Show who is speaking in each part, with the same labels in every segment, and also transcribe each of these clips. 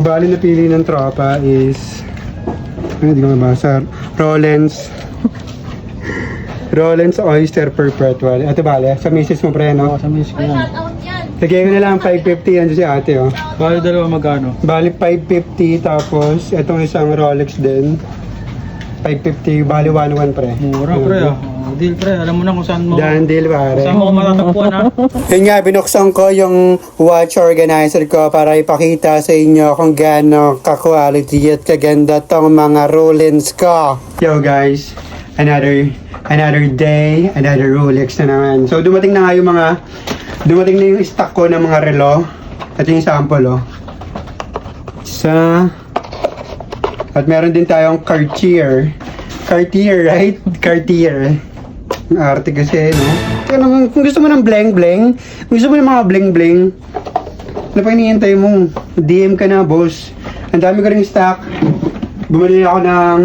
Speaker 1: Bali na pili ng tropa is hindi ko mabasa. Rollins Oyster Perpetual. Ito bale, sa misis mo pre, no?
Speaker 2: Sa miss ko yan.
Speaker 1: Lagyan ko na lang 550 yan si ate, oh.
Speaker 2: Bali dalawa magkano?
Speaker 1: Bali 550 tapos itong isang Rolex din. 550, bali 1-1 pre.
Speaker 2: Mura pre ah. Deal pre, alam mo na kung saan mo.
Speaker 1: Dan deal pare.
Speaker 2: Saan mo matatagpuan ha?
Speaker 1: Yun nga, binuksan ko yung watch organizer ko para ipakita sa inyo kung gaano ka-quality at kaganda tong mga Rolex ko. Yo guys, another day, another Rolex na naman. So dumating na nga yung yung stock ko ng mga relo. Ito yung sample, oh. At meron din tayong Cartier, right? Cartier. Ang arte kasi, no? Kaya naman, kung gusto mo ng bling-bling, gusto mo ng mga bling-bling, ano pa hinihintay mo? DM ka na, boss. Ang dami ko ring stock. Bumili ako ng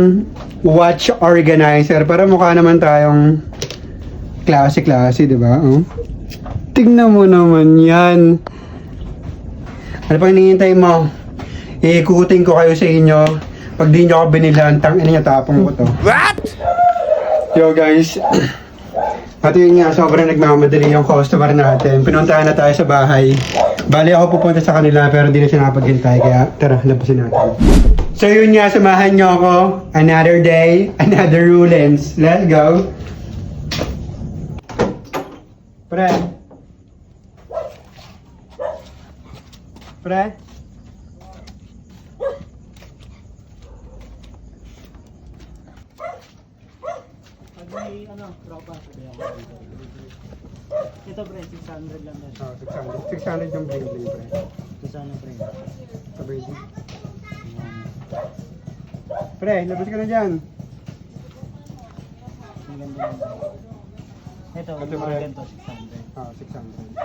Speaker 1: watch organizer para mukha naman tayong klase-klase, di ba? Oh? Tignan mo naman yan. Ano pa hinihintay mo? Iikutin ko kayo sa inyo. Pag di nyo ako binilan, tangin nyo, tapong ko to. What? Yo guys, at yun nga, sobrang nagmamadali yung customer natin. Pinuntahan na tayo sa bahay. Bali ako pupunta sa kanila pero di na siya nakapaghintay. Kaya tara, labasin natin. So yun nga, samahan nyo ako. Another day, another Rolex. Let's go. Pre. Pre.
Speaker 2: May ano, tropa. Ito pre, 600 lang yan.
Speaker 1: Oh, 600. 600 yung bling-bling, pre.
Speaker 2: Ito sana pre.
Speaker 1: Sabay din. Pre, labas ka na dyan.
Speaker 2: Ang ganda lang. Ito,
Speaker 1: Ito,
Speaker 2: mga
Speaker 1: pre.
Speaker 2: ganito, 600.
Speaker 1: Ah, 600.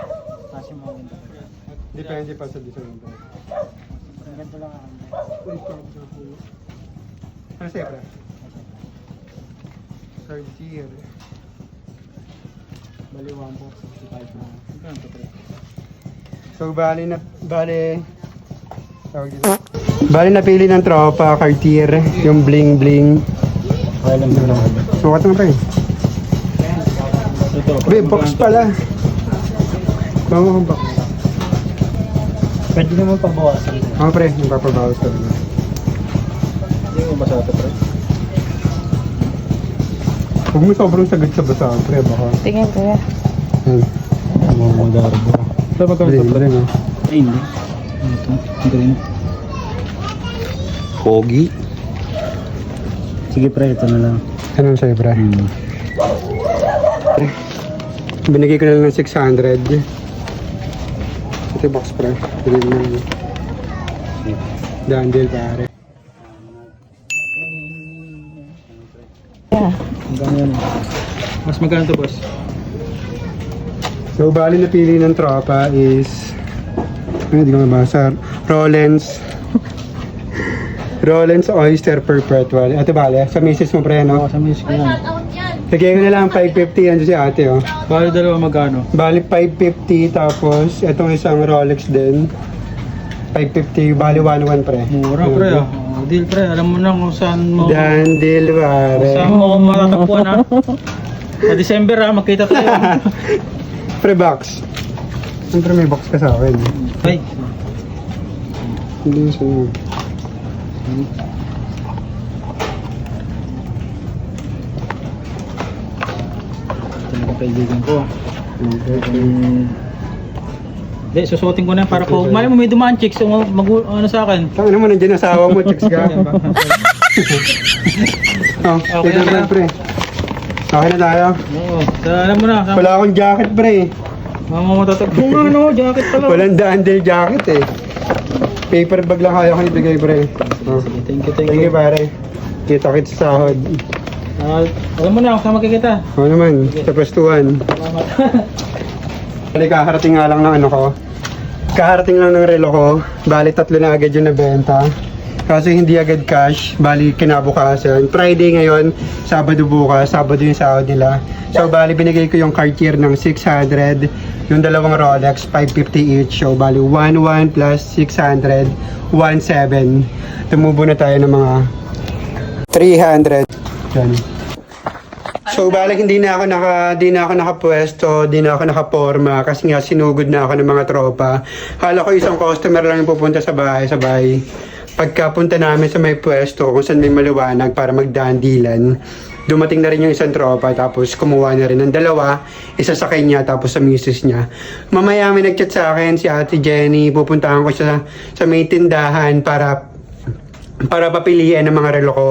Speaker 2: Kasi mga ganito pre.
Speaker 1: Depende pa sa design, pre.
Speaker 2: Ang ganito lang ang
Speaker 1: Ano sa'yo, pre? Cartier.
Speaker 2: bali 1,465 na. Ang ganito pre.
Speaker 1: So, bali napili ng tropa, Cartier, yung bling-bling.
Speaker 2: Okay lang na lang.
Speaker 1: Sukat mo, pre.
Speaker 2: Ito.
Speaker 1: Be, box pala. Bawa kong box.
Speaker 2: Pwede naman pabawasan.
Speaker 1: Oo, pre, magpapabawas ka rin.
Speaker 2: Hindi mo basa ito pre.
Speaker 1: Huwag mo sobrang sagad sa basa, pre, baka.
Speaker 3: Tingin ko ya.
Speaker 2: Mga garbo. Ito magkano ito pre?
Speaker 1: Bling,
Speaker 2: Ay hindi. Ito. Green.
Speaker 1: Pogi.
Speaker 2: Sige pre, ito na lang.
Speaker 1: Anong sa'yo, pre? Binigay ko na lang ng 600. Ito yung box, pre. Binigay ko na lang. Dandel, pare.
Speaker 3: Yeah.
Speaker 2: Hanggang yan. Mas magkano ito boss?
Speaker 1: So, bali napili ng tropa is hindi ko mabasa. Rollins Oyster Perpetual. Ito bale, sa misis mo pre, no?
Speaker 2: Sa miss ko yan.
Speaker 1: Lagyan ko na lang 550 yan si ate, oh.
Speaker 2: Bali dalawa magkano?
Speaker 1: Bali 550 tapos itong isang Rolex din. 550, bali 1-1 pre.
Speaker 2: Mura pre ah. Deal pre, alam mo na kung saan mo.
Speaker 1: Dan deal pare.
Speaker 2: Saan mo matatagpuan ha? Sa December ha, magkita tayo.
Speaker 1: Pre box. Siyempre may box ka sa akin.
Speaker 2: Ay.
Speaker 1: Hindi siya yun.
Speaker 2: Ito na kaibigan ko. Hindi, susuotin ko na para ko. Mali mo may dumaan chicks, ano sa akin.
Speaker 1: Tangin mo, nandiyan asawa mo, chicks ka. Oh,
Speaker 2: Okay
Speaker 1: ito
Speaker 2: na.
Speaker 1: pre. Okay na tayo.
Speaker 2: Oo, alam mo na.
Speaker 1: Wala akong jacket pre.
Speaker 2: Mama matatagpuan ano, jacket pala.
Speaker 1: Walang dandel jacket eh. Paper bag lang kaya ko ibigay pre. Oh.
Speaker 2: Thank you,
Speaker 1: Thank you pare. Kita-kits sa sahod.
Speaker 2: Alam mo na, kung saan makikita.
Speaker 1: Oo naman, sa pwestuhan.
Speaker 2: Salamat.
Speaker 1: Bali, kaharating nga lang ng ano ko. Kaharating lang ng relo ko. Bali, 3 na agad yung nabenta. Kasi hindi agad cash, bali kinabukasan. Friday ngayon, Sabado bukas, Sabado yung sahod nila. So bali binigay ko yung Cartier ng 600, yung dalawang Rolex 550 each. So bali 1,1 plus 600, 1,700. Tumubo na tayo ng mga 300. Yan. So balik hindi na ako nakapwesto, hindi na ako nakaporma kasi nga sinugod na ako ng mga tropa. Hala ko isang customer lang yung pupunta sa bahay. Pagkapunta namin sa may pwesto kung saan may maliwanag para magdandilan, dumating na rin yung isang tropa tapos kumuha na rin ng dalawa, isa sa kanya tapos sa misis niya. Mamaya may nagchat sa akin si Ate Jenny, pupuntahan ko siya sa may tindahan para papiliin ng mga relo ko,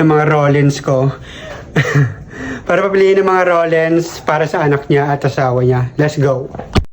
Speaker 1: ng mga Rollins ko. Para papiliin ng mga Rollins para sa anak niya at asawa niya. Let's go!